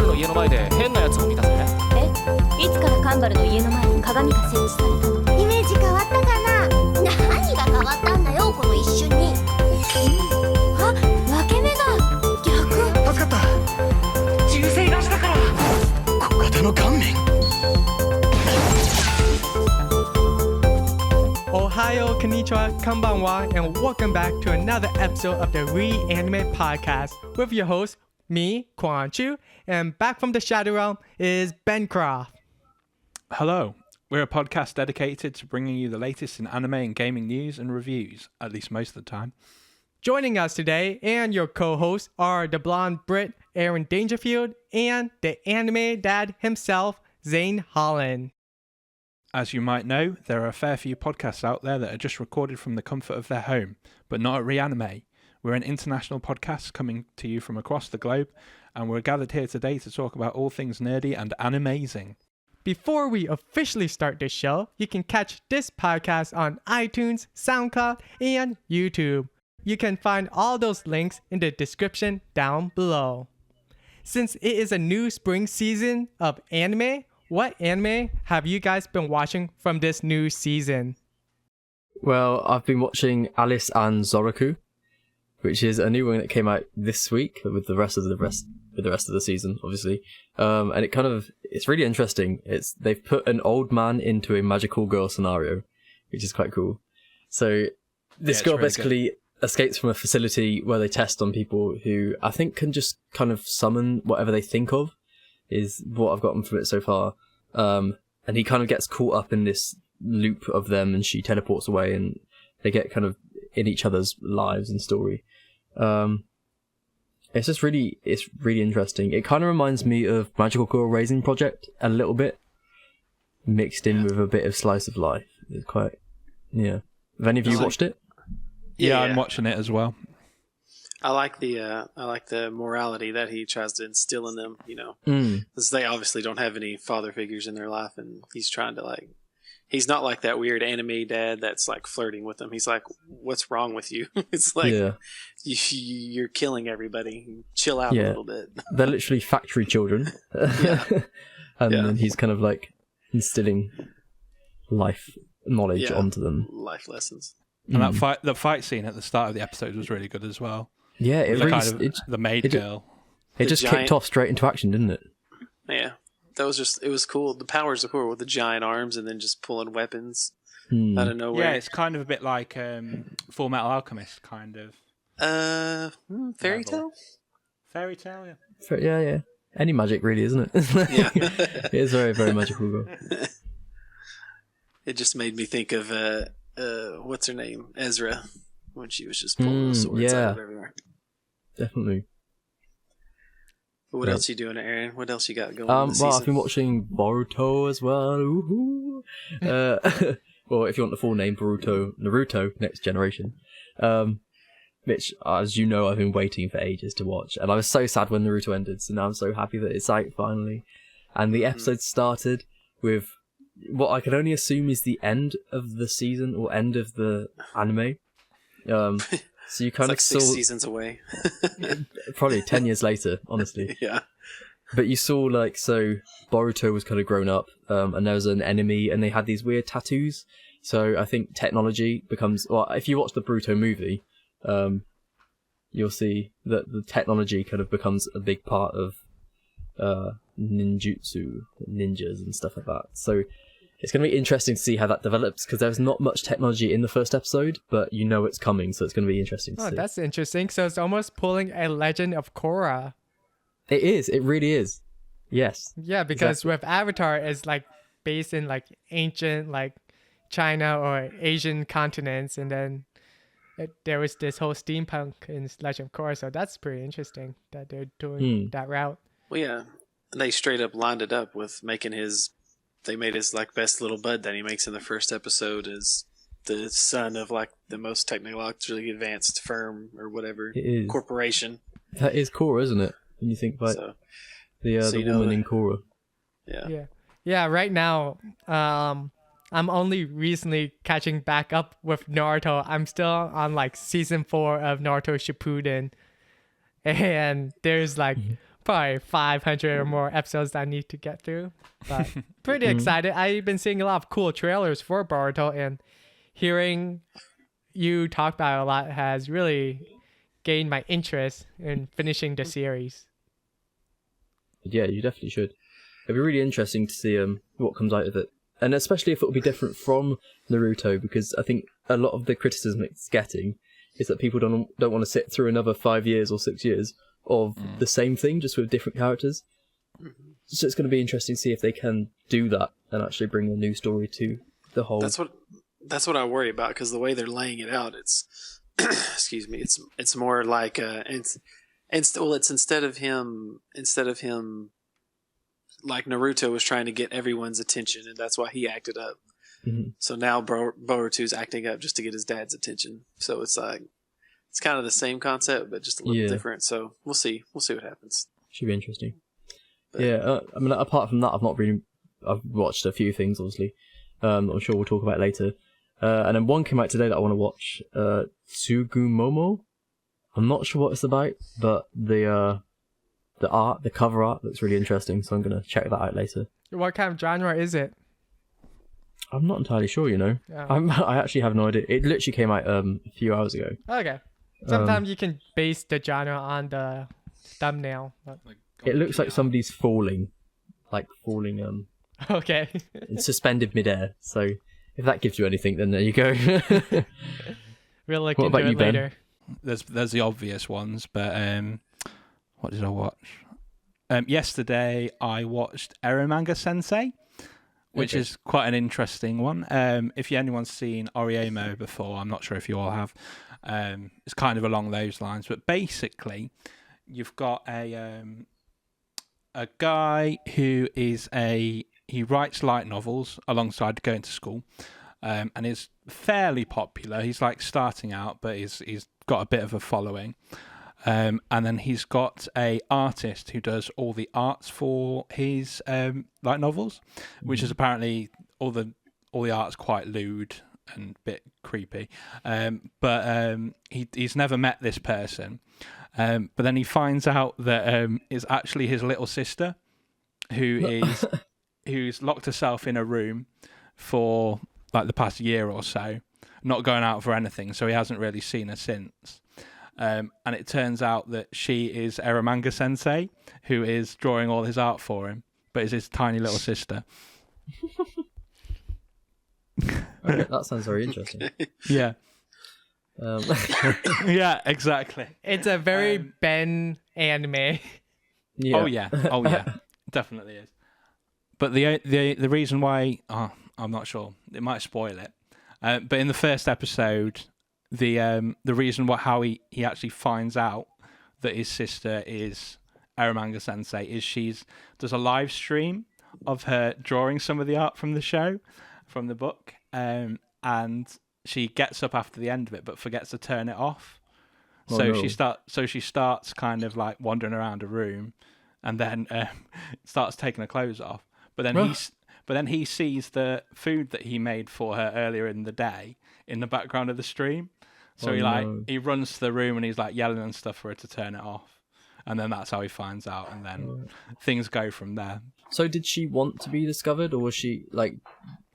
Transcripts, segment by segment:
ルの家の前で変なやつを見たぜ。いつからカンバルの家の前に鏡が設置されたの？イメージ変わったかな？何が変わったんだよ、この一瞬に。あ、分け目が逆。助かった。銃声がしたから小型の顔面。Ohio, konnichiwa, konbanwa, and welcome back to another episode of the Reanimate Podcast with your host, me, Quan Chu, and back from the Shadow Realm is Ben Croft. Hello, we're a podcast dedicated to bringing you the latest in anime and gaming news and reviews, at least most of the time. Joining us today and your co-hosts are the blonde Brit Aaron Dangerfield and the anime dad himself, Zane Holland. As you might know, there are a fair few podcasts out there that are just recorded from the comfort of their home, but not at Reanimate. We're an international podcast coming to you from across the globe, and we're gathered here today to talk about all things nerdy and animazing. Before we officially start this show, you can catch this podcast on iTunes, SoundCloud, and YouTube. You can find all those links in the description down below. Since it is a new spring season of anime, what anime have you guys been watching from this new season? Well, I've been watching Alice and Zoroku, which is a new one that came out this week with the rest of the season, obviously. And it's really interesting. They've put an old man into a magical girl scenario, which is quite cool. So this girl really basically escapes from a facility where they test on people who I think can just kind of summon whatever they think of, is what I've gotten from it so far. And he kind of gets caught up in this loop of them, and she teleports away, and they get kind of in each other's lives and story. It's really interesting. It kind of reminds me of Magical Girl Raising Project a little bit, mixed in with a bit of slice of life. It's quite, yeah. Have any of you watched it? Yeah, I'm watching it as well. I like the morality that he tries to instill in them, you know, because they obviously don't have any father figures in their life, and he's trying to he's not like that weird anime dad that's like flirting with them. He's like, "What's wrong with you?" It's like, you're killing everybody. Chill out a little bit. They're literally factory children, and then he's kind of like instilling life knowledge onto them, life lessons. And the fight scene at the start of the episode was really good as well. Yeah, the maid girl. It just kicked off straight into action, didn't it? Yeah, it was cool. The powers are cool with the giant arms and then just pulling weapons out of nowhere. Yeah, it's kind of a bit like Full Metal Alchemist, kind of. Fairy tale? Fairy tale, yeah. Yeah. Any magic, really, isn't it? Yeah. It is very, very magical. Girl. It just made me think of what's her name? Ezra, when she was just pulling the swords out of everywhere. Definitely. But what else you doing, Aaron? What else you got going on this season? I've been watching Boruto as well. Well, if you want the full name, Naruto Next Generation. Which, as you know, I've been waiting for ages to watch. And I was so sad when Naruto ended, so now I'm so happy that it's out finally. And the episode started with what I can only assume is the end of the season or end of the anime. So you kind of saw 6 seasons away. probably 10 years later, honestly. Yeah. But you saw so Boruto was kind of grown up, and there was an enemy, and they had these weird tattoos. So I think technology becomes, well, if you watch the Boruto movie, you'll see that the technology kind of becomes a big part of ninjutsu, ninjas and stuff like that. So it's going to be interesting to see how that develops, because there's not much technology in the first episode, but you know it's coming, so it's going to be interesting to see. Oh, that's interesting. So it's almost pulling a Legend of Korra. It is. It really is. Yes. Yeah, because with Avatar, it's based in ancient China or Asian continents, and then there was this whole steampunk in Legend of Korra, so that's pretty interesting that they're doing that route. Well, yeah, they straight up lined it up with they made his best little bud that he makes in the first episode as the son of the most technologically advanced firm or whatever corporation. That is Korra, isn't it? When you think about the woman in Korra. Yeah. Right now, I'm only recently catching back up with Naruto. I'm still on season 4 of Naruto Shippuden, and there's probably 500 or more episodes that I need to get through. But pretty excited. I've been seeing a lot of cool trailers for Boruto, and hearing you talk about it a lot has really gained my interest in finishing the series. Yeah, you definitely should. It'd be really interesting to see what comes out of it. And especially if it will be different from Naruto, because I think a lot of the criticism it's getting is that people don't want to sit through another 5 years or 6 years of the same thing, just with different characters. So it's going to be interesting to see if they can do that and actually bring a new story to the whole. That's what I worry about, because the way they're laying it out, it's excuse me, it's more like it's instead of him like Naruto was trying to get everyone's attention, and that's why he acted up. So now Boruto's acting up just to get his dad's attention. So it's like it's kind of the same concept, but just a little different. So we'll see what happens. Should be interesting. But, yeah, I mean, apart from that, I've watched a few things, obviously. I'm sure we'll talk about it later. And then one came out today that I want to watch, Tsugumomo. I'm not sure what it's about, but the cover art looks really interesting, so I'm going to check that out later. What kind of genre is it? I'm not entirely sure, you know. Yeah. I actually have no idea. It literally came out a few hours ago. Okay. Sometimes you can base the genre on the thumbnail. But... It looks like somebody's falling. Okay. In suspended midair. So if that gives you anything, then there you go. We'll look What into about it you, Ben? later. There's the obvious ones, but what did I watch? Yesterday I watched Eromanga Sensei, which is quite an interesting one. If anyone's seen Oriemo before, I'm not sure if you all have. It's kind of along those lines, but basically, you've got a guy who he writes light novels alongside going to school, and is fairly popular. He's like starting out, but he's got a bit of a following. And then he's got a artist who does all the arts for his light novels, which is apparently all the art's quite lewd and a bit creepy. But he's never met this person. But then he finds out that it's actually his little sister, who's locked herself in a room for like the past year or so, not going out for anything. So he hasn't really seen her since. And it turns out that she is Eromanga Sensei, who is drawing all his art for him, but is his tiny little sister. Okay, that sounds very interesting. Yeah. Yeah, exactly. It's a very Ben anime. Yeah. Oh yeah, definitely is. But the reason why, I'm not sure. It might spoil it. But in the first episode, the reason how he actually finds out that his sister is Eromanga Sensei is does a live stream of her drawing some of the art from the show, from the book, and she gets up after the end of it but forgets to turn it off. She starts kind of like wandering around a room, and then starts taking her clothes off. But then he sees the food that he made for her earlier in the day in the background of the stream. So he runs to the room and he's like yelling and stuff for her to turn it off. And then that's how he finds out, and then things go from there. So did she want to be discovered, or was she like?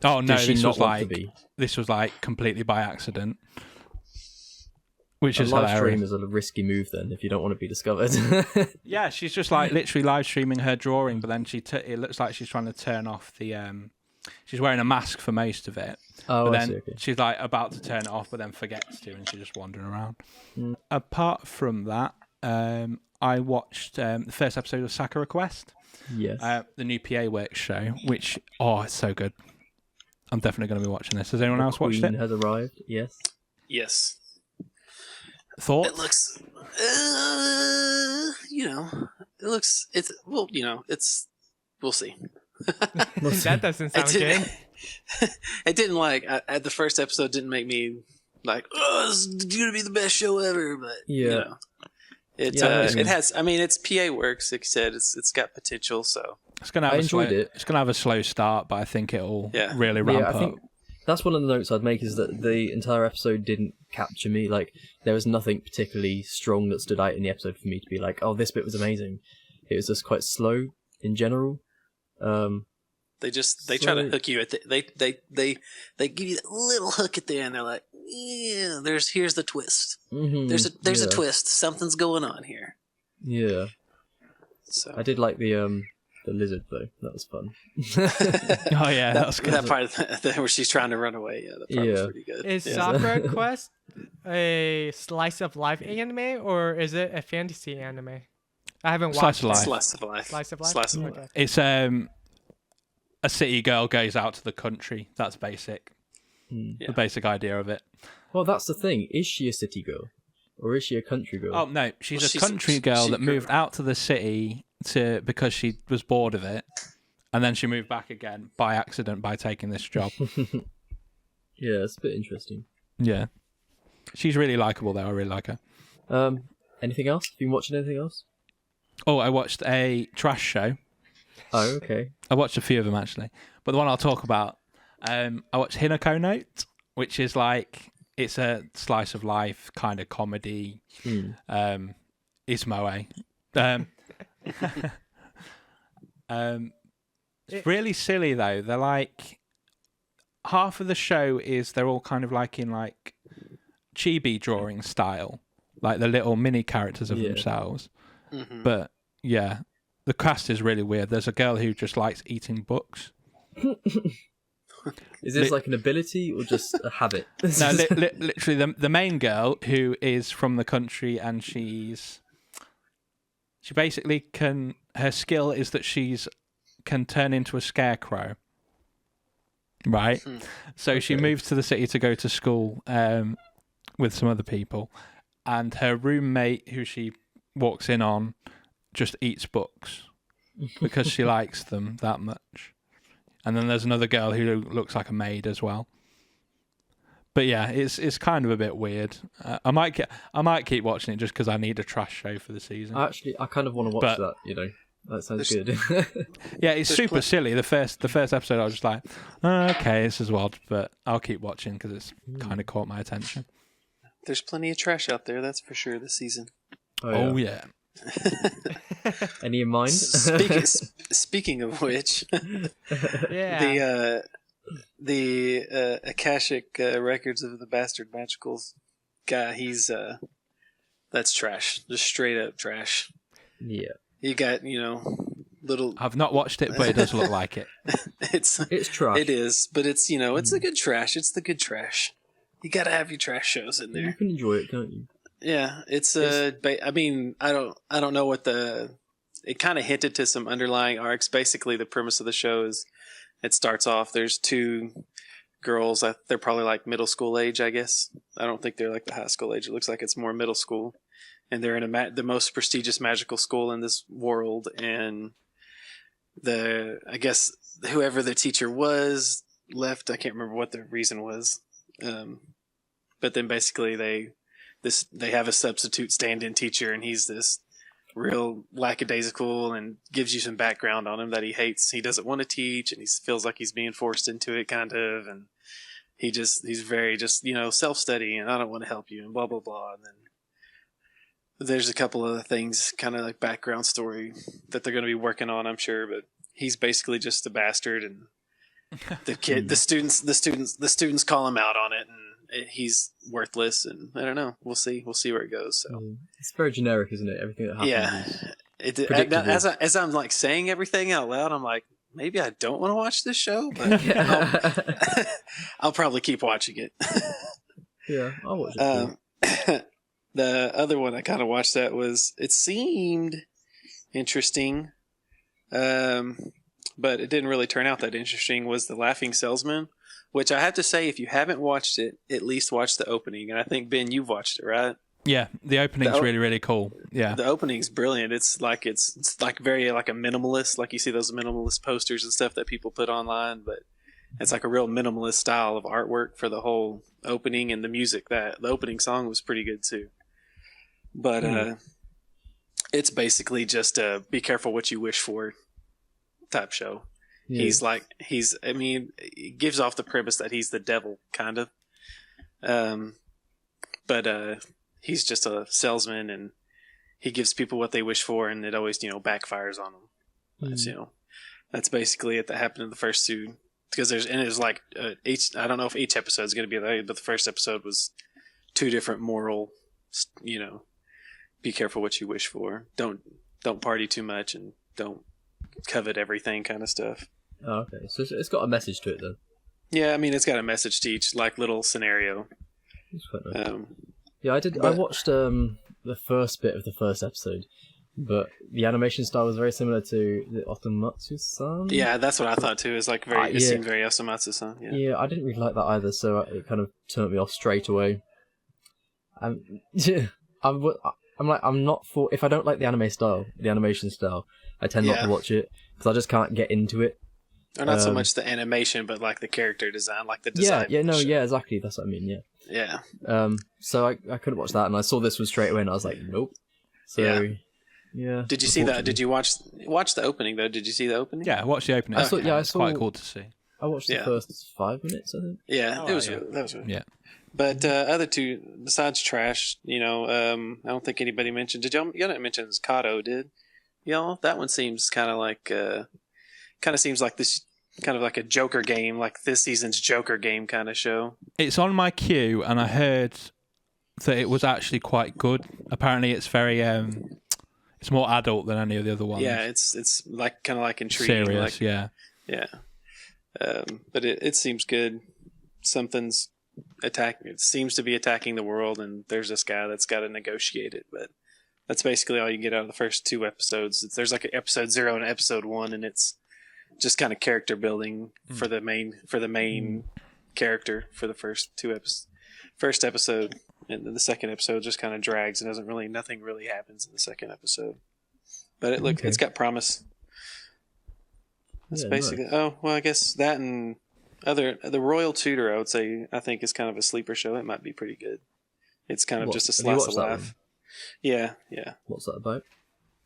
Oh no, this was like completely by accident, which is live hilarious. stream is a risky move then if you don't want to be discovered. Yeah, she's just like literally live streaming her drawing, but then it looks like she's trying to turn off the. She's wearing a mask for most of it, but then she's like about to turn it off, but then forgets to, and she's just wandering around. Apart from that, I watched the first episode of Sakura Quest. Yes. The new PA Works show, which it's so good. I'm definitely going to be watching this. Has anyone else watched it? Has arrived. Yes. Yes. Thoughts? It looks, we'll see. That doesn't sound good. It didn't at the first episode didn't make me like, this is gonna be the best show ever, but it has. I mean, it's PA Works. Like you said, it's got potential. So it's gonna have It's gonna have a slow start, but I think it'll really ramp up. I think that's one of the notes I'd make, is that the entire episode didn't capture me. Like, there was nothing particularly strong that stood out in the episode for me to be like, oh, this bit was amazing. it was just quite slow in general. They try to hook you at they give you that little hook at the end. They're like, yeah, here's the twist. There's a twist. Something's going on here. Yeah. So I did like the lizard though. That was fun. Oh yeah, that was good. That part where she's trying to run away. Yeah, that part was pretty good. Is Sakura Quest a slice of life anime or is it a fantasy anime? I haven't watched Slice of life. Slice of life. Slice of life. Slice of life. Okay. It's a city girl goes out to the country. That's basic. The basic idea of it. Well, that's the thing. Is she a city girl, or is she a country girl? Oh no, she's a country girl that moved out to the city because she was bored of it, and then she moved back again by accident by taking this job. Yeah, it's a bit interesting. Yeah, she's really likable though. I really like her. Anything else? Been watching anything else? Oh, I watched a trash show. Oh, okay. I watched a few of them actually, but the one I'll talk about, I watched Hinako Note, which is like it's a slice of life kind of comedy. Ismoe. It's really silly though. They're like half of the show is they're all kind of like in like chibi drawing style, like the little mini characters of themselves. But yeah, the cast is really weird. There's a girl who just likes eating books. Is this like an ability or just a habit? No, literally the main girl who is from the country, and she basically her skill is that can turn into a scarecrow. Right? So she moves to the city to go to school with some other people, and her roommate who she walks in on just eats books because she likes them that much. And then there's another girl who looks like a maid as well. But yeah, it's kind of a bit weird. I might keep watching it just because I need a trash show for the season. Actually, I kind of want to watch that. You know, that sounds good. Yeah, it's super silly. The first episode, I was just like, okay, this is odd, but I'll keep watching because it's kind of caught my attention. There's plenty of trash out there, that's for sure, this season. Oh yeah. Any in mind? Speaking of which, Yeah. the Akashic records of the Bastard Magicals guy, he's that's trash, just straight up trash. Yeah. You got little. I've not watched it, but it does look like it. It's trash. It is, but it's it's the good trash. It's the good trash. You got to have your trash shows in there. You can enjoy it, can't you? Yeah, it's I mean, I don't know what it kind of hinted to some underlying arcs. Basically, the premise of the show is it starts off. There's two girls. They're probably like middle school age, I guess. I don't think they're like the high school age. It looks like it's more middle school, and they're in the most prestigious magical school in this world. And I guess whoever the teacher was left. I can't remember what the reason was. But then basically they have a substitute stand-in teacher, and he's this real lackadaisical and gives you some background on him that he hates. He doesn't want to teach, and he feels like he's being forced into it kind of, and he's very just, self-study, and I don't want to help you, and blah, blah, blah. And then there's a couple other things, kind of like background story that they're going to be working on, I'm sure, but he's basically just a bastard, and the students call him out on it, and he's worthless, and I don't know. We'll see where it goes. So it's very generic, isn't it? Everything that happens. Yeah, as I'm like saying everything out loud, I'm like, maybe I don't want to watch this show, but I'll probably keep watching it. Yeah, I'll watch it. The other one I kind of watched it seemed interesting, but it didn't really turn out that interesting. Was The Laughing Salesman? Which I have to say, if you haven't watched it, at least watch the opening. And I think, Ben, you've watched it, right? Yeah, the opening's really, really cool. Yeah, the opening's brilliant. It's like very like a minimalist, like you see those minimalist posters and stuff that people put online, but it's like a real minimalist style of artwork for the whole opening, and the music. The opening song was pretty good too. But it's basically just a be careful what you wish for type show. Yeah. He gives off the premise that he's the devil, kind of. But he's just a salesman, and he gives people what they wish for, and it always, backfires on them. That's, that's basically it that happened in the first two. Because there's like I don't know if each episode is going to be that, but the first episode was two different moral, be careful what you wish for. Don't party too much, and don't covet everything kind of stuff. Oh, okay. So it's got a message to it then. Yeah, I mean, it's got a message to each like little scenario. It's quite nice. Yeah, I watched the first bit of the first episode, but the animation style was very similar to the Otomatsu-san. Yeah, that's what I thought too. It's like it seemed very Osamatsu-san. Yeah, I didn't really like that either, so it kind of turned me off straight away. I'm not for, if I don't like the animation style, I tend not to watch it because I just can't get into it. Or not so much the animation, but like the character design, like the design. Yeah, exactly. That's what I mean. Yeah. So I couldn't watch that, and I saw this one straight away, and I was like, nope. So yeah. Did you see that? Did you watch the opening though? Did you see the opening? Yeah, I watched the opening. I saw. It's quite cool to see. I watched the first 5 minutes, I think. Yeah, it was. That was. Yeah. But other two, besides trash, I don't think anybody mentioned. Did y'all didn't mention Kato, did y'all? That one seems kind of like seems like this, kind of like a Joker game, like this season's Joker game kind of show. It's on my queue, and I heard that it was actually quite good. Apparently, it's very it's more adult than any of the other ones. Yeah, it's like kind of like intriguing. Serious, yeah. But it seems good. Something's attacking. It seems to be attacking the world, and there's this guy that's got to negotiate it. But that's basically all you get out of the first 2 episodes. There's like episode 0 and episode 1, and it's just kind of character building for the main character for the first episode, and then the second episode just kind of drags and nothing really happens in the second episode. But it's got promise. That's basically. Nice. Oh well, I guess that and the Royal Tutor, I think is kind of a sleeper show. It might be pretty good. It's kind of just a slice of life. Yeah. What's that about?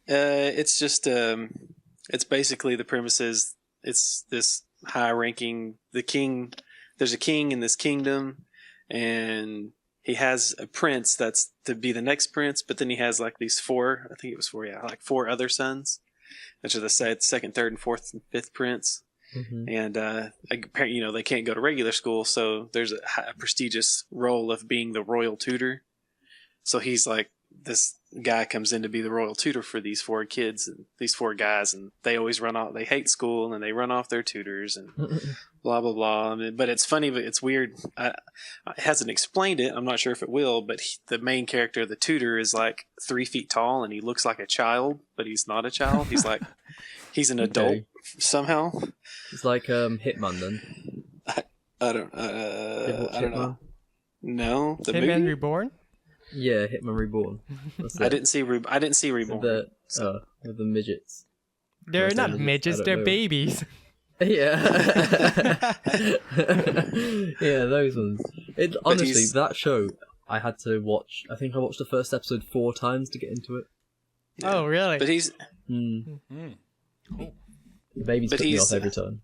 It's just it's basically the premise is it's this high-ranking king. There's a king in this kingdom, and he has a prince that's to be the next prince. But then he has like these 4, I think it was 4, like 4 other sons, which are the second, third, and fourth, and fifth prince. Mm-hmm. And apparently, they can't go to regular school, so there's a prestigious role of being the royal tutor. So he's like, this guy comes in to be the royal tutor for these 4 kids and these 4 guys, and they always run off. They hate school, and then they run off their tutors and blah blah blah. I mean, but it's funny, but it's weird. It hasn't explained it. I'm not sure if it will. But the main character, the tutor, is like 3 feet tall, and he looks like a child, but he's not a child. He's like he's an adult somehow. It's like Hitman then. I don't know. No, the Hitman movie? Reborn. Yeah, Hitman Reborn. I didn't see Reborn. With the midgets. They're not midgets, they're babies. Yeah. Yeah, those ones. Honestly, that show, I had to watch, I think I watched the first episode 4 times to get into it. Yeah. Oh, really? But he's... Cool. The babies put me off every time.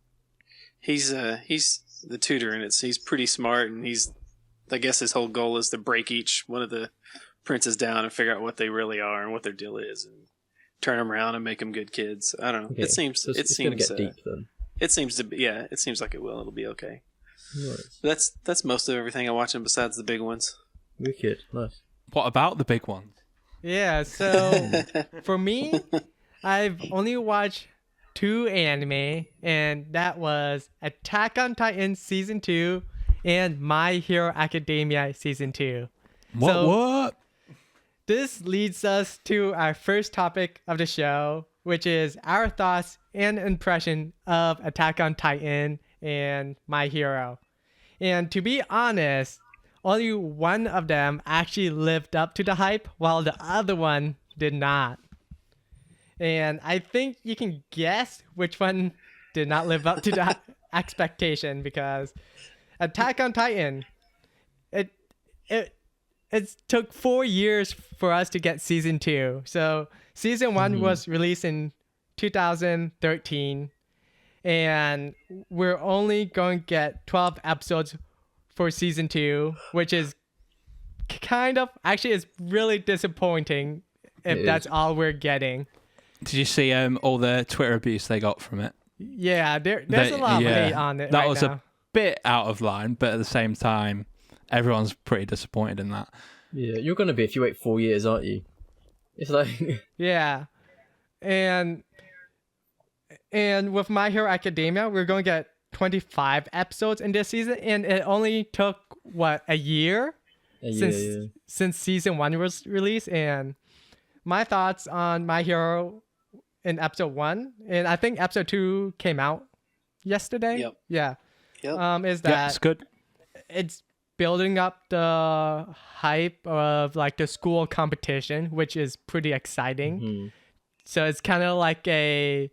He's the tutor, and he's pretty smart, and I guess his whole goal is to break each one of the princes down and figure out what they really are and what their deal is, and turn them around and make them good kids. I don't know. Okay. It seems gonna get deep then. It seems to be. Yeah, it seems like it will. It'll be okay. Nice. That's most of everything I watch, besides the big ones. Wicked. Nice. What about the big ones? Yeah. So for me, I've only watched 2 anime, and that was Attack on Titan Season 2 and My Hero Academia Season 2. What? This leads us to our first topic of the show, which is our thoughts and impression of Attack on Titan and My Hero. And to be honest, only one of them actually lived up to the hype, while the other one did not. And I think you can guess which one did not live up to the expectation, because Attack on Titan, it took 4 years for us to get season 2. So season 1 was released in 2013, and we're only going to get 12 episodes for season 2, which is actually is really disappointing if It that's is. all we're getting. Did you see all the Twitter abuse they got from it? Yeah, there's a lot of hate on it That right was now. a bit out of line, but at the same time, everyone's pretty disappointed in that. Yeah, you're gonna be if you wait 4 years, aren't you? It's like Yeah. And with My Hero Academia, we're going to get 25 episodes in this season, and it only took a year since season 1 was released. And my thoughts on My Hero in episode 1, and I think episode 2 came out yesterday. Yep. Yeah. Yep. Is Yeah, that it's good. it's building up the hype of like the school competition, which is pretty exciting. Mm-hmm. So it's kind of like a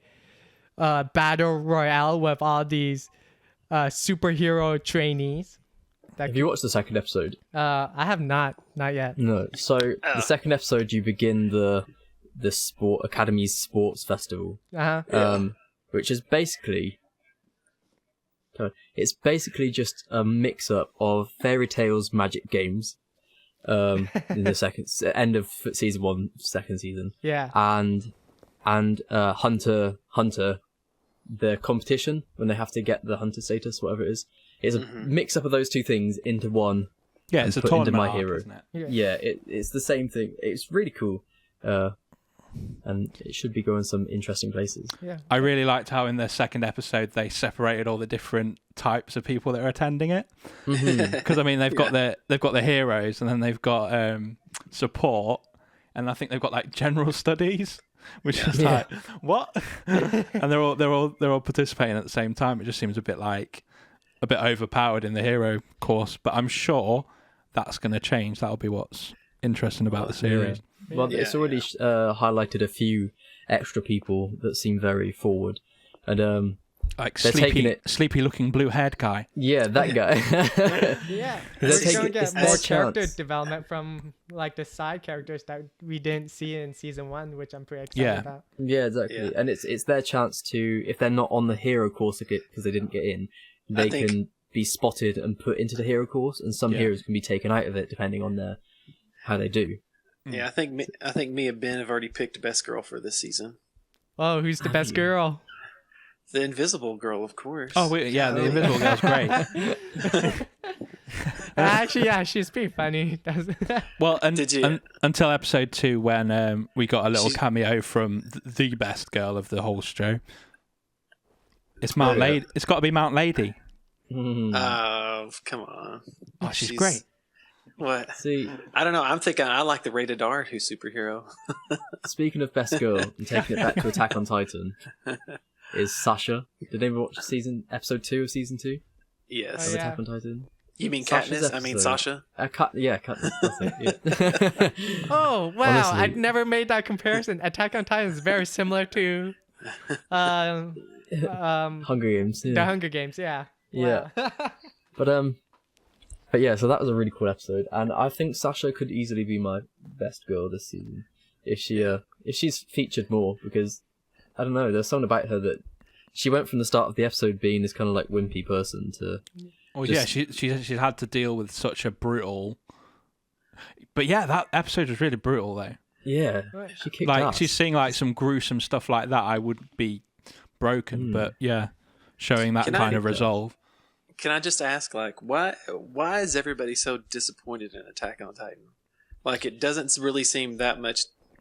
battle royale with all these superhero trainees. Have you watched the second episode? I have not yet. No. So the second episode, you begin the sport academy's sports festival, which is basically just a mix up of fairy tales, magic games, in the end of season 1, second season. Yeah. And Hunter, the competition when they have to get the hunter status, whatever it is. It's a mix up of those two things into one. Yeah, it's a put into tournament My arc, Hero. isn't it? Yeah, it's the same thing. It's really cool. And it should be going some interesting places. Yeah. I really liked how in the second episode they separated all the different types of people that are attending it. Because I mean they've got the heroes, and then they've got support, and I think they've got like general studies, which is like what? And they're all participating at the same time. It just seems a bit overpowered in the hero course, but I'm sure that's going to change. That'll be what's interesting about the series. Well, it's already highlighted a few extra people that seem very forward, and Like they're taking sleepy looking blue haired guy. yeah, that guy. Yeah. They're We're taking- going to get it's more their character chance. development from like the side characters that we didn't see in season 1, which I'm pretty excited about. Yeah, exactly. Yeah. And it's their chance to, if they're not on the hero course because they didn't get in, they can be spotted and put into the hero course, and some heroes can be taken out of it depending on how they do. Yeah, I think me and Ben have already picked best girl for this season. Oh, who's the best girl? The Invisible Girl, of course. Oh, the Invisible Girl's great. Actually, yeah, she's pretty funny. Well, Did you- until episode 2 when we got a little She's- cameo from the best girl of the whole show. It's Mount Lady. It's got to be Mount Lady. Oh, come on. Oh, she's great. What? See, I don't know. I'm thinking I like the rated R who's superhero. speaking of best girl and taking it back to Attack on Titan, is Sasha. Did anyone watch episode 2 of season 2 Yes. of yeah. Attack on Titan? You mean Sasha's Katniss? I mean episode. Sasha? Katniss. That's it. Yeah. Oh, wow. Honestly. I'd never made that comparison. Attack on Titan is very similar to Hunger Games. the Yeah. Hunger Games. Yeah. Yeah. Wow. But yeah, so that was a really cool episode, and I think Sasha could easily be my best girl this season if she's featured more, because I don't know, there's something about her that she went from the start of the episode being this kind of like wimpy person to. Well, Just- yeah, she's had to deal with such a brutal. But yeah, that episode was really brutal though. Yeah, she kicked Like ass. she's seeing like some gruesome stuff like that. I would be broken, but yeah, showing that Can I- kind of resolve. Can I just ask, like, why is everybody so disappointed in Attack on Titan? Like, it doesn't really seem that much.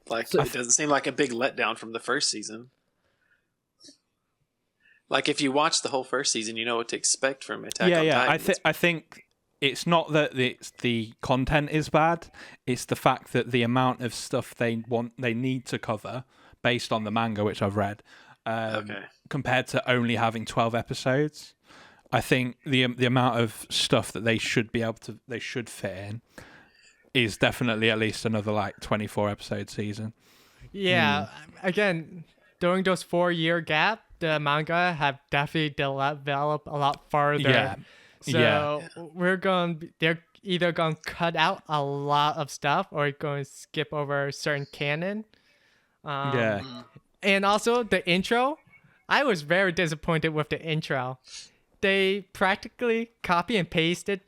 Like, it doesn't seem like a big letdown from the first season. Like, if you watch the whole first season, you know what to expect from Attack on Titan. I think it's not that the content is bad. It's the fact that the amount of stuff they need to cover based on the manga, which I've read, compared to only having 12 episodes. I think the amount of stuff that they should fit in is definitely at least another like 24 episode season. Yeah. Again, during those 4-year gap, the manga have definitely developed a lot farther. Yeah. So they're either going to cut out a lot of stuff or going to skip over certain canon. And also the intro, I was very disappointed with the intro. They practically copy and pasted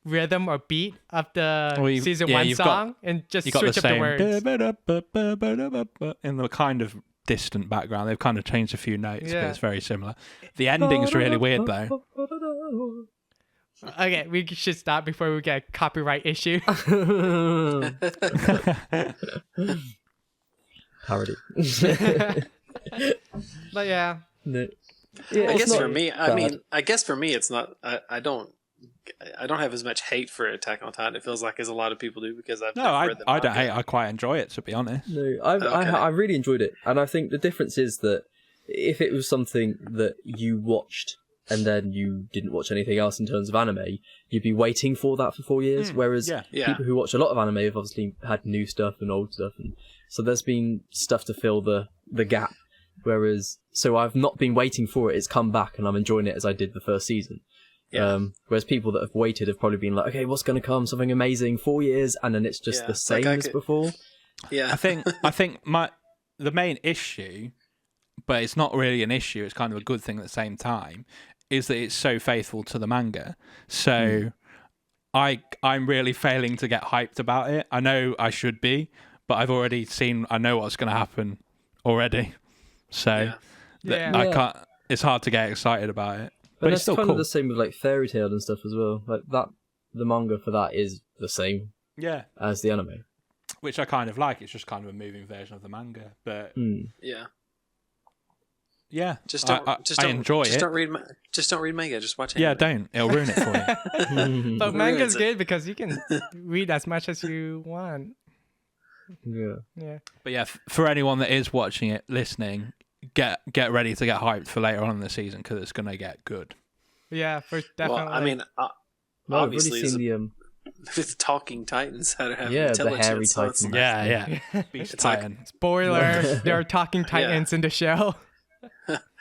rhythm or beat of the Well, season yeah, one you've song and just You got switch the up the same words. in the kind of distant background. They've kind of changed a few notes, Yeah. but it's very similar. The ending's really weird though. Okay, we should stop before we get a copyright issue. Parody. But yeah, No. Yeah, I it's guess not for me, bad. I guess for me, it's not. I don't have as much hate for Attack on Titan. It feels like as a lot of people do because I've No, never read the I don't manga. hate. I quite enjoy it, to be honest. No, Okay. I really enjoyed it, and I think the difference is that if it was something that you watched and then you didn't watch anything else in terms of anime, you'd be waiting for that for 4 years. Whereas yeah. Yeah. people who watch a lot of anime have obviously had new stuff and old stuff, and so there's been stuff to fill the gap. Whereas, so I've not been waiting for it; it's come back, and I'm enjoying it as I did the first season. Yeah. Whereas people that have waited have probably been like, okay, what's going to come? Something amazing, 4 years, and then it's just Yeah, the it's like same I as could- before. Yeah. I think the main issue, but it's not really an issue. It's kind of a good thing at the same time, is that it's so faithful to the manga. So I'm really failing to get hyped about it. I know I should be, but I've already seen. I know what's going to happen already. So Yeah. I Yeah. can't. It's hard to get excited about it. But But it's it's still kind cool. of the same with like Fairy Tail and stuff as well. Like that, the manga for that is the same Yeah, as the anime. which I kind of like. It's just kind of a moving version of the manga. But Yeah. yeah, Just don't. I just don't enjoy just it. Don't read. Just don't read manga. Just watch. Yeah, anime. don't. It'll ruin it for you. but manga's ruins it. good because you can read as much as you want. Yeah. Yeah. But yeah, for anyone that is watching it, listening, get ready to get hyped for later on in the season because it's gonna get good. Yeah, for definitely. Well, I mean, No, I've really obviously, seen the with talking Titans, how to have Yeah, the intelligence. hairy so it's Titans. like- Yeah. Beast It's like- Titan. spoiler, there are talking titans in the show.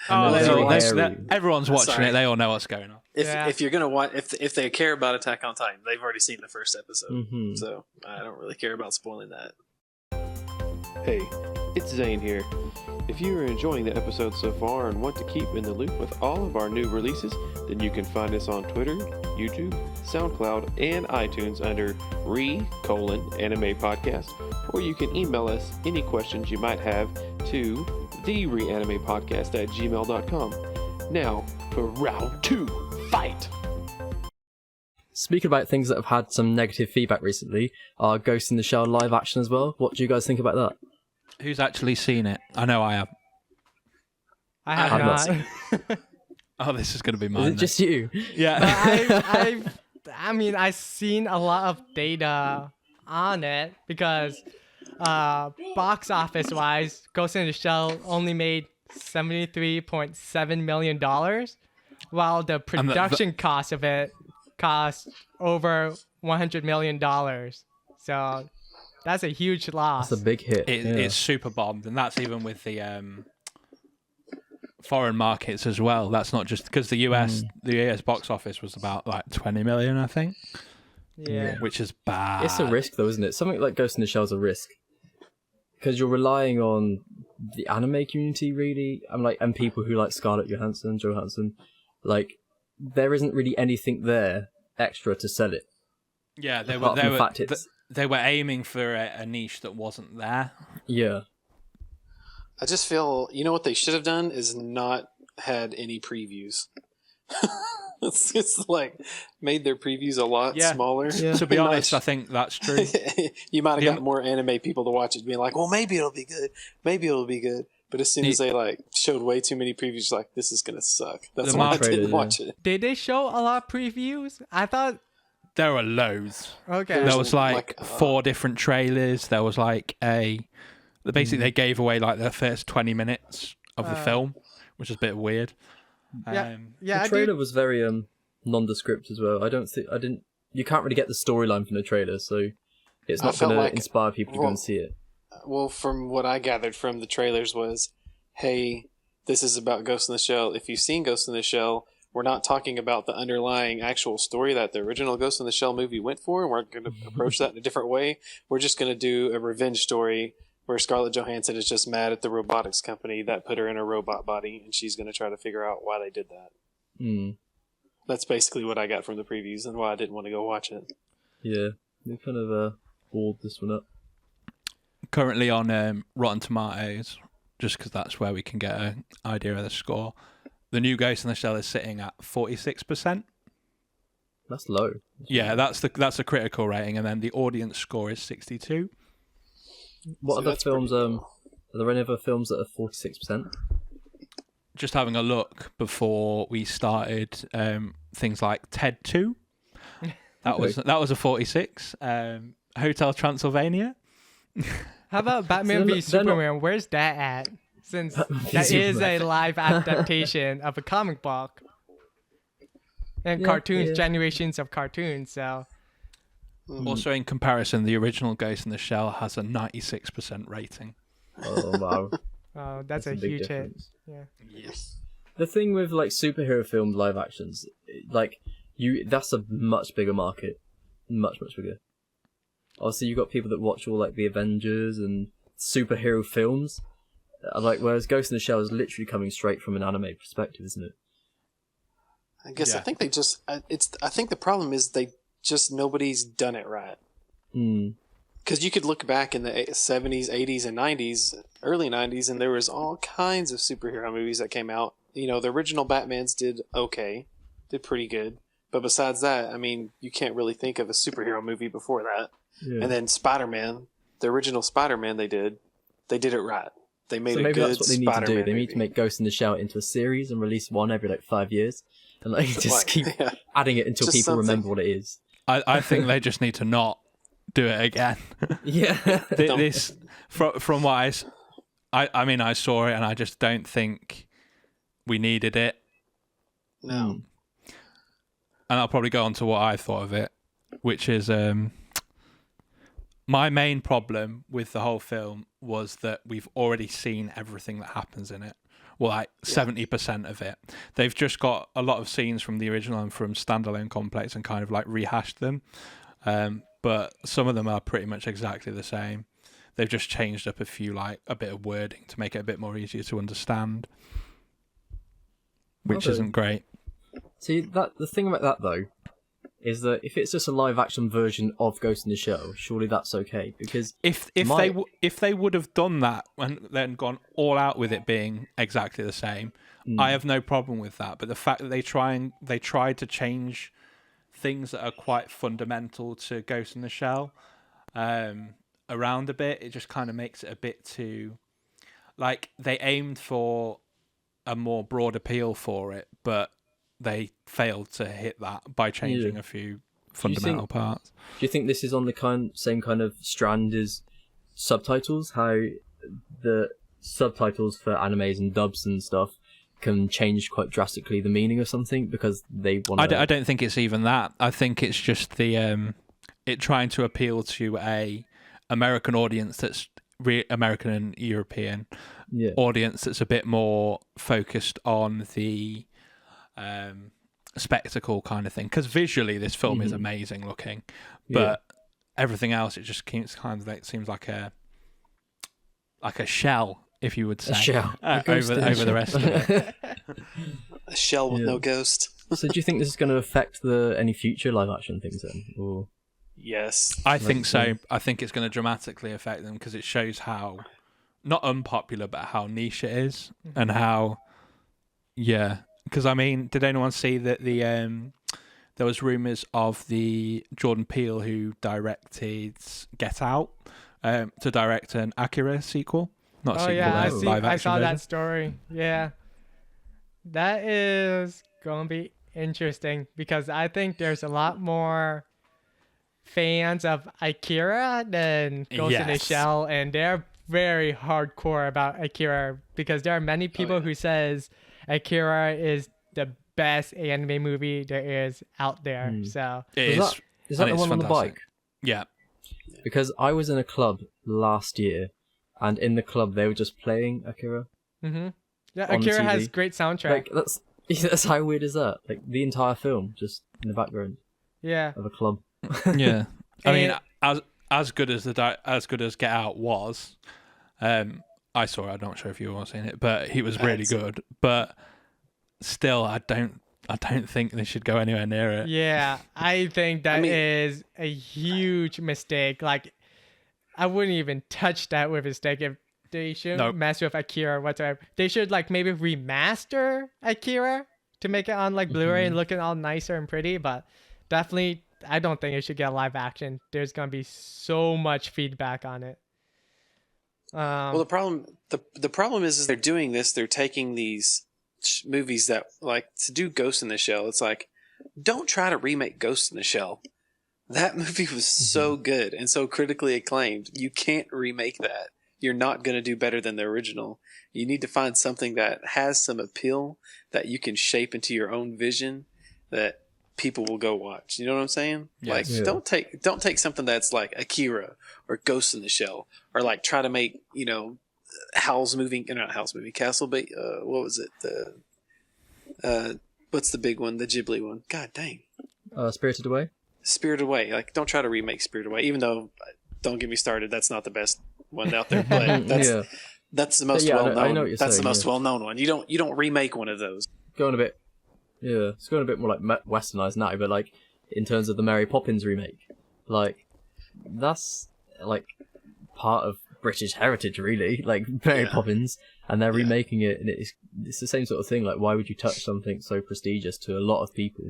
Oh, they're very hairy. everyone's watching Sorry. it. They all know what's going on. Yeah. If you're gonna watch, if they care about Attack on Titan, they've already seen the first episode, Mhm. so I don't really care about spoiling that. Hey, it's Zane here. If you are enjoying the episode so far and want to keep in the loop with all of our new releases, then you can find us on Twitter, YouTube, SoundCloud, and iTunes under Anime Podcast, or you can email us any questions you might have to thereanimepodcast@gmail.com. Now, for round 2, fight! Speaking about things that have had some negative feedback recently, are Ghost in the Shell live action as well. What do you guys think about that? Who's actually seen it? I know I have. I have I've not. not Oh, this is going to be Is mine. it just you? Yeah. I've seen a lot of data on it because box office wise, Ghost in the Shell only made $73.7 million, while the production cost of it cost over $100 million. So that's a huge loss. That's a big hit. It's super bombed, and that's even with the foreign markets as well. That's not just because the US box office was about like 20 million, I think, Yeah. which is bad. It's a risk though, isn't it? Something like Ghost in the Shell is a risk. Because you're relying on the anime community, really. And people who like Scarlett Johansson. Like, there isn't really anything there extra to sell it. Yeah, Apart from the fact it's- they were aiming for a niche that wasn't there. Yeah. I just feel, you know what they should have done is not had any previews. it's like made their previews a lot smaller. Yeah. To be Not- honest, I think that's true. You might have Yeah. got more anime people to watch it, being like, "Well, maybe it'll be good. Maybe it'll be good." But as soon as they like showed way too many previews, like this is gonna suck. That's The why I market- didn't watch it. Did they show a lot of previews? I thought. There were loads. Okay. There was like, 4 different trailers. There was like basically they gave away like the first 20 minutes of the film, which is a bit weird. Yeah. The trailer was very nondescript as well. You can't really get the storyline from the trailer, so it's I not felt going to like- inspire people to go well, and see it. Well, from what I gathered from the trailers was, hey, this is about Ghost in the Shell. If you've seen Ghost in the Shell, we're not talking about the underlying actual story that the original Ghost in the Shell movie went for, and we're going to approach that in a different way. We're just going to do a revenge story where Scarlett Johansson is just mad at the robotics company that put her in a robot body, and she's going to try to figure out why they did that. That's basically what I got from the previews and why I didn't want to go watch it. Yeah, they kind of balled this one up. Currently on Rotten Tomatoes, just because that's where we can get an idea of the score. The new Ghost in the Shell is sitting at 46%. That's low. Yeah, that's the critical rating, and then the audience score is 62. What So other that's pretty films? low. Are there any other films that are 46%? Just having a look before we started, things like Ted 2. That was a 46. Hotel Transylvania. How about Batman v Superman? Where's that at? Since that is a live adaptation of a comic book. And cartoons, generations of cartoons, so... Also, in comparison, the original Ghost in the Shell has a 96% rating. Oh, wow. Oh, that's a big huge hit. difference. Yeah. Yes. The thing with like superhero film live actions, like that's a much bigger market. Much bigger. Obviously, you've got people that watch all like the Avengers and superhero films. Whereas Ghost in the Shell is literally coming straight from an anime perspective, isn't it? I guess Yeah. I think they just I think the problem is nobody's done it right. Because you could look back in the 70s, 80s, and 90s, early 90s, and there was all kinds of superhero movies that came out. You know, the original Batmans did pretty good. But besides that, I mean, you can't really think of a superhero movie before that. Yeah. And then Spider-Man, the original Spider-Man they did it right. They made So a maybe good that's what they need to Spider-Man do. They need movie. to make Ghost in the Shell into a series and release one every like 5 years, and like just keep adding it until Just people something. remember what it is. I think they just need to not do it again. Yeah. This from what I mean, I saw it and I just don't think we needed it. No. And I'll probably go on to what I thought of it, which is my main problem with the whole film was that we've already seen everything that happens in it. Well, like 70% of it. They've just got a lot of scenes from the original and from Standalone Complex and kind of like rehashed them. But some of them are pretty much exactly the same. They've just changed up a bit of wording to make it a bit more easier to understand, which isn't great. See, the thing about that though is that if it's just a live action version of Ghost in the Shell, surely that's okay, because If they would have done that and then gone all out with it being exactly the same, I have no problem with that. But the fact that they tried to change things that are quite fundamental to Ghost in the Shell around a bit, it just kind of makes it a bit too like they aimed for a more broad appeal for it, but they failed to hit that by changing a few fundamental parts. Do you think this is on the same kind of strand as subtitles? How the subtitles for animes and dubs and stuff can change quite drastically the meaning of something because they want. I don't think it's even that. I think it's just the it trying to appeal to a American audience that's American and European audience that's a bit more focused on the spectacle kind of thing. Because visually, this film is amazing looking, but everything else it just keeps kind of like seems like a shell, if you would say, a shell over the rest of it. A shell with no ghost. So do you think this is going to affect any future live action things then? Or Yes. I think so. I think it's going to dramatically affect them because it shows how not unpopular, but how niche it is and how, because I mean, did anyone see that there was rumours of the Jordan Peele who directed Get Out to direct an Akira sequel? Not a sequel, live action I saw version. that story. Yeah. That is going to be interesting because I think there's a lot more fans of Akira than Ghost in the Yes. Shell, and they're very hardcore about Akira because there are many people who says Akira is the best anime movie there is out there. So It is that the one on the bike? Yeah. Because I was in a club last year, and in the club they were just playing Akira. yeah, On the Akira has TV. great soundtrack. Like that's how weird is that? Like the entire film just in the background Yeah. of a club. Yeah. I mean, And- as good as Get Out was, I saw it. I'm not sure if you were seeing it, but he was really good. But still, I don't I don't think they should go anywhere near it. Yeah, I think that is a huge mistake. Like, I wouldn't even touch that with a stick. If they should mess with Akira whatsoever, they should like maybe remaster Akira to make it on like Blu-ray and looking all nicer and pretty. But definitely, I don't think it should get live action. There's gonna be so much feedback on it. Well, the problem is they're doing this. They're taking these movies that like to do Ghost in the Shell. It's like, don't try to remake Ghost in the Shell. That movie was so good and so critically acclaimed. You can't remake that. You're not going to do better than the original. You need to find something that has some appeal that you can shape into your own vision that people will go watch. You know what I'm saying? Yes. Like, don't take something that's like Akira or Ghost in the Shell, or like try to make, Howl's Moving Castle, but what was it? What's the big one? The Ghibli one. God dang. Spirited Away. Spirited Away. Like, don't try to remake Spirited Away, even though, don't get me started, that's not the best one out there, but that's the most well known. I know what you're that's saying, the most well known one. You don't remake one of those. It's going a bit more like westernized now, but like in terms of the Mary Poppins remake, like that's like part of British heritage, really. Like Mary Poppins, and they're remaking it, and it's the same sort of thing. Like, why would you touch something so prestigious to a lot of people?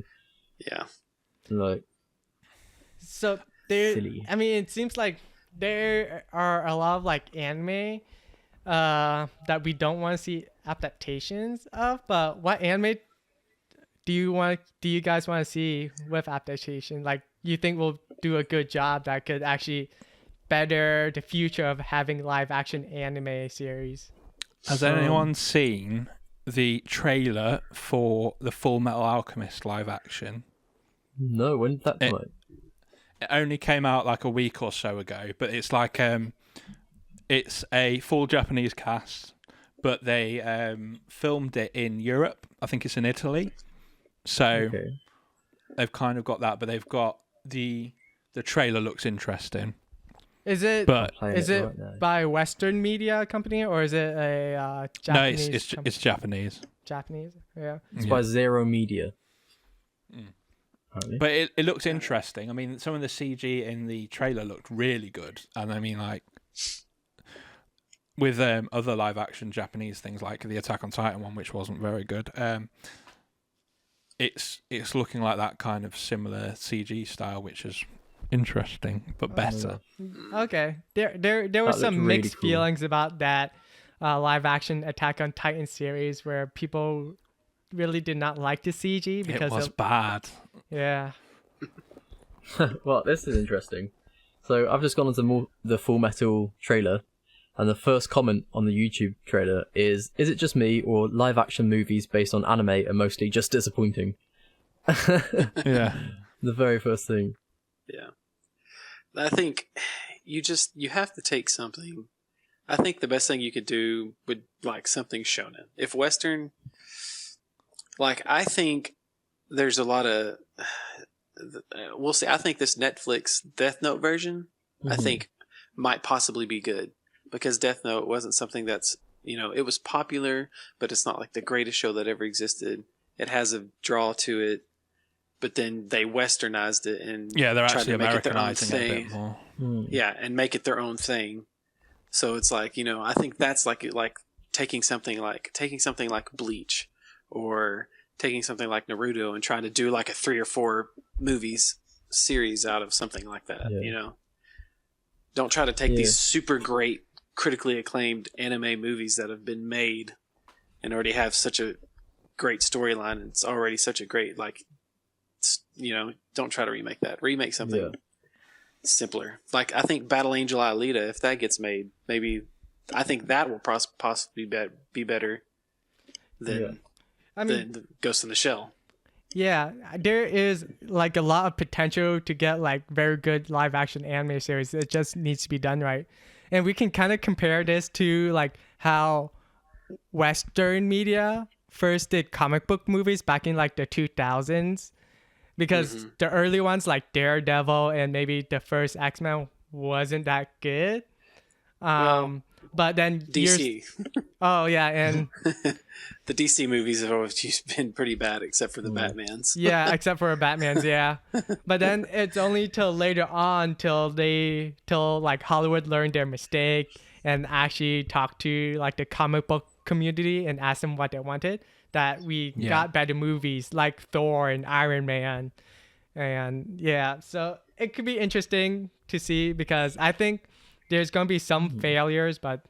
Yeah. Like, so there. Silly. I mean, it seems like there are a lot of like anime that we don't want to see adaptations of. But what anime do you guys want to see with adaptation? Like, you think will do a good job that could actually better the future of having live action anime series? Has anyone seen the trailer for the Full Metal Alchemist live action? No, when did that come out? It only came out like a week or so ago, but it's like it's a full Japanese cast, but they filmed it in Europe. I think it's in Italy. So they've kind of got that, but they've got the trailer looks interesting. Is it by a Western media company, or is it a Japanese? No, it's Japanese. Japanese, yeah. It's by Zero Media. But it looks interesting. I mean, some of the CG in the trailer looked really good, and I mean, like with other live action Japanese things like the Attack on Titan one, which wasn't very good. It's looking like that kind of similar CG style, which is interesting but better. Okay, there were some really mixed cool feelings about that live action Attack on Titan series, where people really did not like the CG because it was bad. Yeah. Well, this is interesting. So I've just gone onto the Full Metal trailer, and the first comment on the YouTube trailer is it just me, or live action movies based on anime are mostly just disappointing? Yeah. The very first thing. Yeah. I think you have to take something. I think the best thing you could do would like something shonen. If Western, like, I think there's a lot of, we'll see. I think this Netflix Death Note version, I think might possibly be good, because Death Note wasn't something that's, it was popular, but it's not like the greatest show that ever existed. It has a draw to it, but then they westernized it and they're tried actually to make it their own Americanizing it a thing. bit more. Yeah, and make it their own thing. So it's like, I think that's like taking something like Bleach, or taking something like Naruto and trying to do like a 3 or 4 movies series out of something like that. Don't try to take these super great, critically acclaimed anime movies that have been made and already have such a great storyline, and it's already such a great, like, don't try to remake that. Remake something simpler. Like, I think Battle Angel Alita, if that gets made, maybe I think that will possibly be better than than Ghost in the Shell. Yeah, there is like a lot of potential to get like very good live action anime series. It just needs to be done right. And we can kind of compare this to like how Western media first did comic book movies back in like the 2000s, because the early ones like Daredevil and maybe the first X-Men wasn't that good. Well, But then DC. Oh yeah, and The DC movies have always been pretty bad, except for the Batmans. yeah, except for Batman's, yeah. But then it's only till later on till like Hollywood learned their mistake and actually talked to like the comic book community and asked them what they wanted, that we got better movies like Thor and Iron Man. And yeah, so it could be interesting to see, because I think there's going to be some failures, but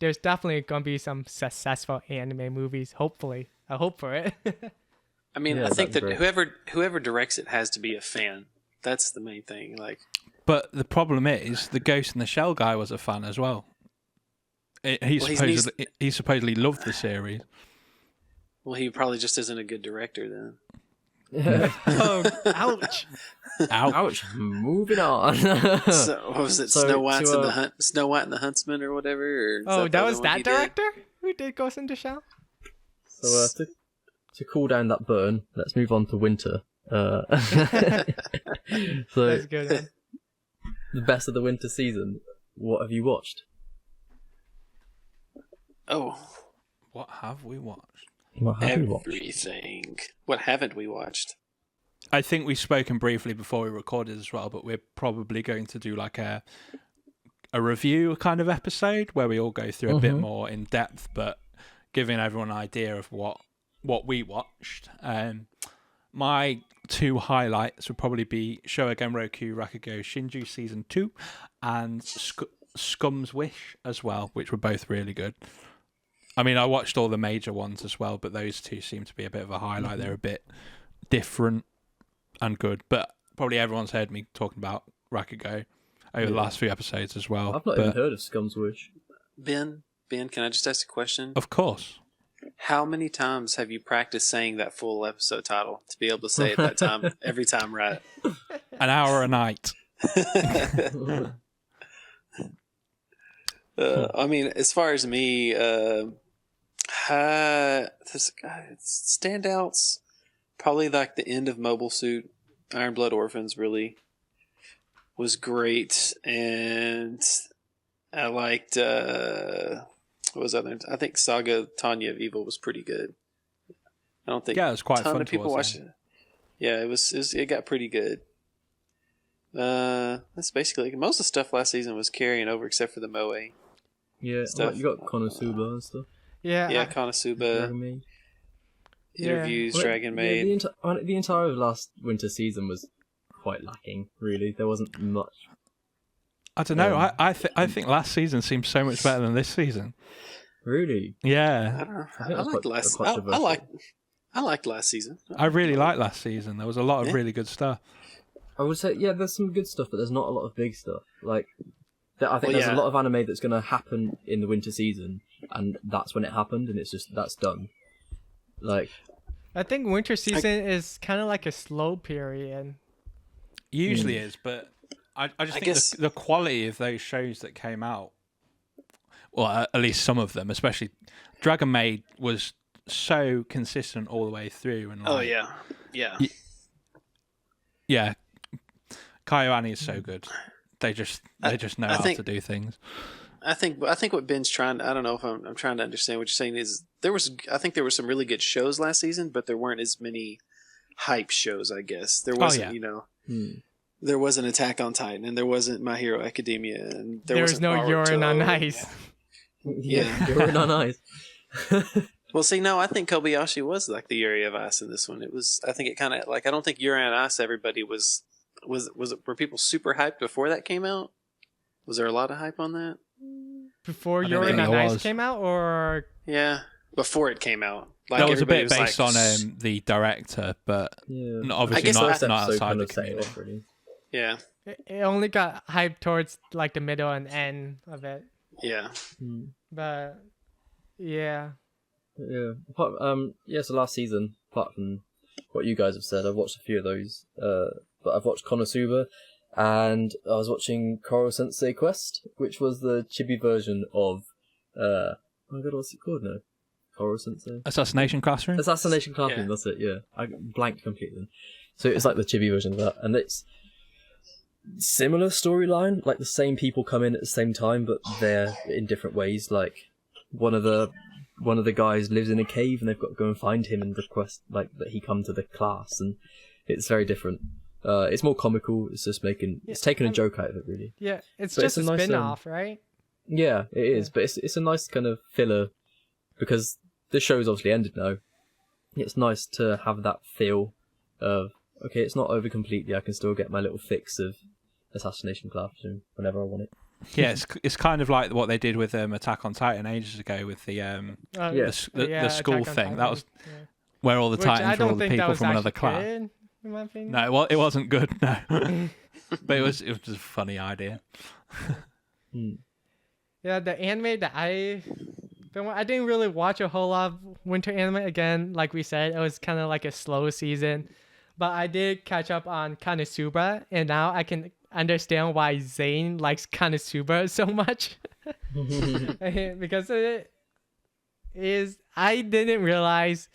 there's definitely going to be some successful anime movies, hopefully. I hope for it. I mean, I think that whoever directs it has to be a fan. That's the main thing. Like, but the problem is, the Ghost in the Shell guy was a fan as well. He supposedly loved the series. Well, he probably just isn't a good director then. Oh, ouch. Ouch. Moving on. So, what was it? Snow White and the Huntsman or whatever? Or that was that director who did Ghost in the Shell? So to cool down that burn, let's move on to winter. So that's good, man. The best of the winter season. What have you watched? Oh, What have we watched? everything. What haven't we watched? I think we've spoken briefly before we recorded as well, but we're probably going to do like a review kind of episode where we all go through a bit more in depth, but giving everyone an idea of what we watched. My two highlights would probably be Shogen Roku Rakugo Shinju Season 2 and Scum's Wish as well, which were both really good. I mean, I watched all the major ones as well, but those two seem to be a bit of a highlight. They're a bit different and good, but probably everyone's heard me talking about Rakugo over the last few episodes as well. I've not even heard of Scum's Wish. Ben, can I just ask a question? Of course. How many times have you practiced saying that full episode title to be able to say it that time every time right? An hour a night. I mean, as far as me, standouts, probably like the end of Mobile Suit. Iron Blood Orphans really was great, and I liked what was that? I think Saga Tanya of Evil was pretty good. I don't think it was quite a ton fun of people watched it. Yeah, it got pretty good. That's basically most of the stuff last season was carrying over except for the Moe. Yeah, stuff. You got Konosuba and stuff. Yeah, Konosuba. Interviews, Dragon Maid. The entire last winter season was quite lacking, really. There wasn't much. I don't know. I think last season seemed so much better than this season. Really? Yeah. I don't know. I liked last season. I really liked last season. There was a lot of really good stuff. I would say, yeah, there's some good stuff, but there's not a lot of big stuff. Like, I think there's a lot of anime that's going to happen in the winter season, and that's when it happened, and it's just, that's done. Like, I think winter season is kind of like a slow period. Usually is, but I just think the quality of those shows that came out, well, at least some of them, especially Dragon Maid, was so consistent all the way through. And yeah. KyoAni is so good. They just know how to do things. I think what Ben's trying. I don't know if I'm trying to understand what you're saying. Is there was some really good shows last season, but there weren't as many hype shows. I guess there wasn't. There wasn't Attack on Titan, and there wasn't My Hero Academia, and there was no Urine on Ice. Yeah, Urine on Ice. Well, see, no, I think Kobayashi was like the Yuri of Ice in this one. It was. I think it kind of like. I don't think Yuri on Ice. Everybody was it? Were people super hyped before that came out? Was there a lot of hype on that? Before Yuri on Ice came out, or before it came out. Like, that was a bit based on the director, but obviously not outside the community. Yeah, it only got hyped towards like the middle and end of it. Yeah, but yeah. So last season, apart from what you guys have said, I've watched a few of those. But I've watched Konosuba, and I was watching Koro Sensei Quest, which was the chibi version of oh my god, what's it called now? Koro Sensei? Assassination Classroom? Assassination Classroom, that's it, yeah. I blanked completely. So it's like the chibi version of that, and it's similar storyline. Like the same people come in at the same time, but they're in different ways. Like one of the guys lives in a cave, and they've got to go and find him and request like that he come to the class, and it's very different. It's more comical. It's just it's taking a joke out of it, really. Yeah, it's But just it's a a nice, spin-off, right? Yeah, it is, but it's a nice kind of filler because the show's obviously ended now. It's nice to have that feel of, okay, it's not over completely. I can still get my little fix of Assassination Classroom whenever I want it. Yeah, it's kind of like what they did with Attack on Titan ages ago with the the school Attack on thing. Titan, That was yeah. where all the Which I Titans were all don't the think that people was from another actually class. good, in my opinion. No, it wasn't good. No, but it was just a funny idea. Yeah, the anime that I didn't really watch a whole lot of winter anime. Again, like we said, it was kind of like a slow season. But I did catch up on Konosuba, and now I can understand why Zane likes Konosuba so much. Because I didn't realize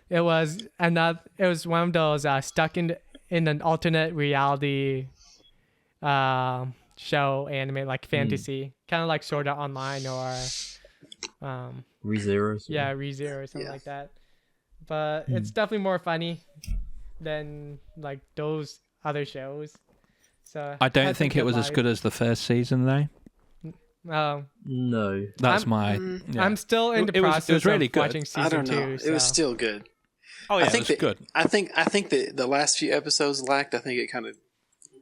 it was one of those stuck in an alternate reality show anime, like fantasy, kind of like Sword Art Online or ReZero. yeah, ReZero or something like that. But it's definitely more funny than like those other shows. So I don't think it was as good as the first season, though. No, That's I'm still in the process it was really of good. watching season I don't know. 2. It was so. still good. Oh yeah, I think it was good. I think that the last few episodes lacked. I think it kind of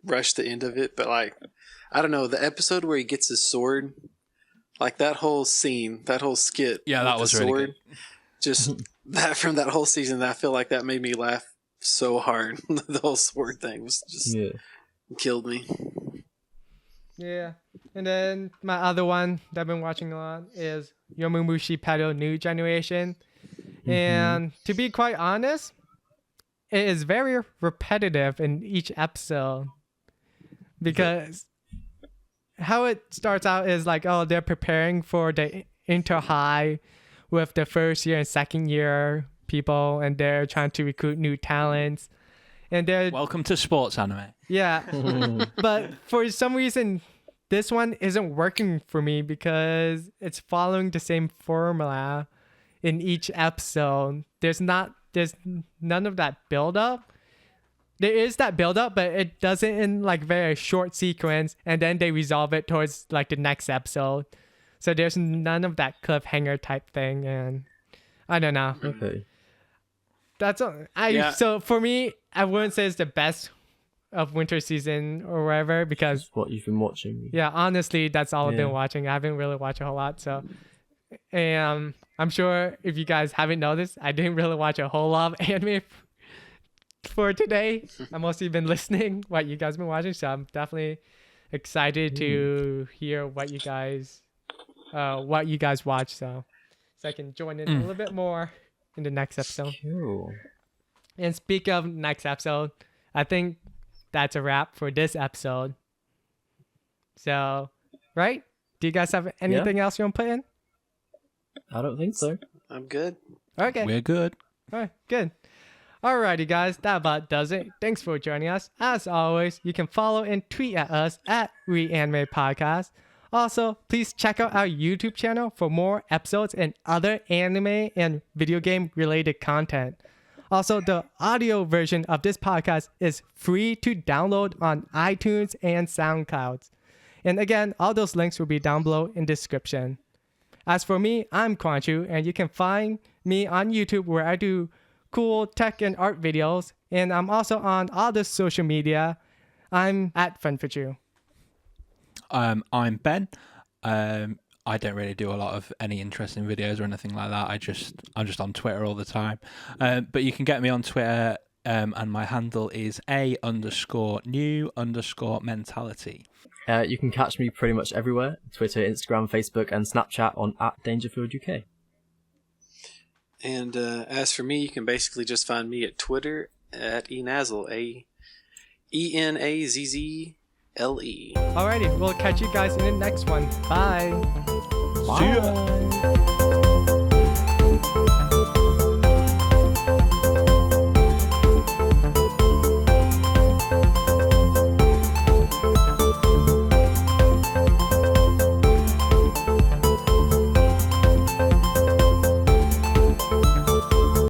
rushed the end of it, but like I don't know, the episode where he gets his sword, like that whole scene, that whole skit. Yeah, that with was the really sword, good. Just that from that whole season, I feel like that made me laugh so hard. The whole sword thing was just killed me. Yeah. And then my other one that I've been watching a lot is Yomumushi Pedal New Generation. And to be quite honest, it is very repetitive in each episode. Because how it starts out is like, oh, they're preparing for the inter-high with the first year and second year people, and they're trying to recruit new talents. And they're Welcome to sports anime. yeah. But for some reason, this one isn't working for me because it's following the same formula in each episode. There's none of that build up. There is that build up, but it doesn't in like very short sequence, and then they resolve it towards like the next episode. So there's none of that cliffhanger type thing, and I don't know. Okay. That's so for me, I wouldn't say it's the best of winter season or whatever because What you've been watching. yeah, honestly, that's all I've been watching. I haven't really watched a whole lot, so I'm sure if you guys haven't noticed, I didn't really watch a whole lot of anime for today. I've mostly been listening what you guys have been watching, so I'm definitely excited to hear what you guys watch, so I can join in a little bit more in the next episode. Cool. And speak of next episode, I think that's a wrap for this episode. So, right? Do you guys have anything else you want to put in? I don't think so. I'm good. Okay. We're good. All right, good. Alrighty, guys, that about does it. Thanks for joining us. As always, you can follow and tweet at us at ReAnimePodcast. Also, please check out our YouTube channel for more episodes and other anime and video game related content. Also, the audio version of this podcast is free to download on iTunes and SoundCloud. And again, all those links will be down below in the description. As for me, I'm Quanchu, and you can find me on YouTube where I do cool tech and art videos. And I'm also on all the social media. I'm at FunForChu. I'm Ben. I don't really do a lot of any interesting videos or anything like that. I'm just on Twitter all the time. But you can get me on Twitter, and my handle is @a_new_mentality. You can catch me pretty much everywhere: Twitter, Instagram, Facebook, and Snapchat on @DangerfieldUK. And as for me, you can basically just find me at Twitter at enazzle, ENAZZLE. Alrighty, we'll catch you guys in the next one. Bye. See ya.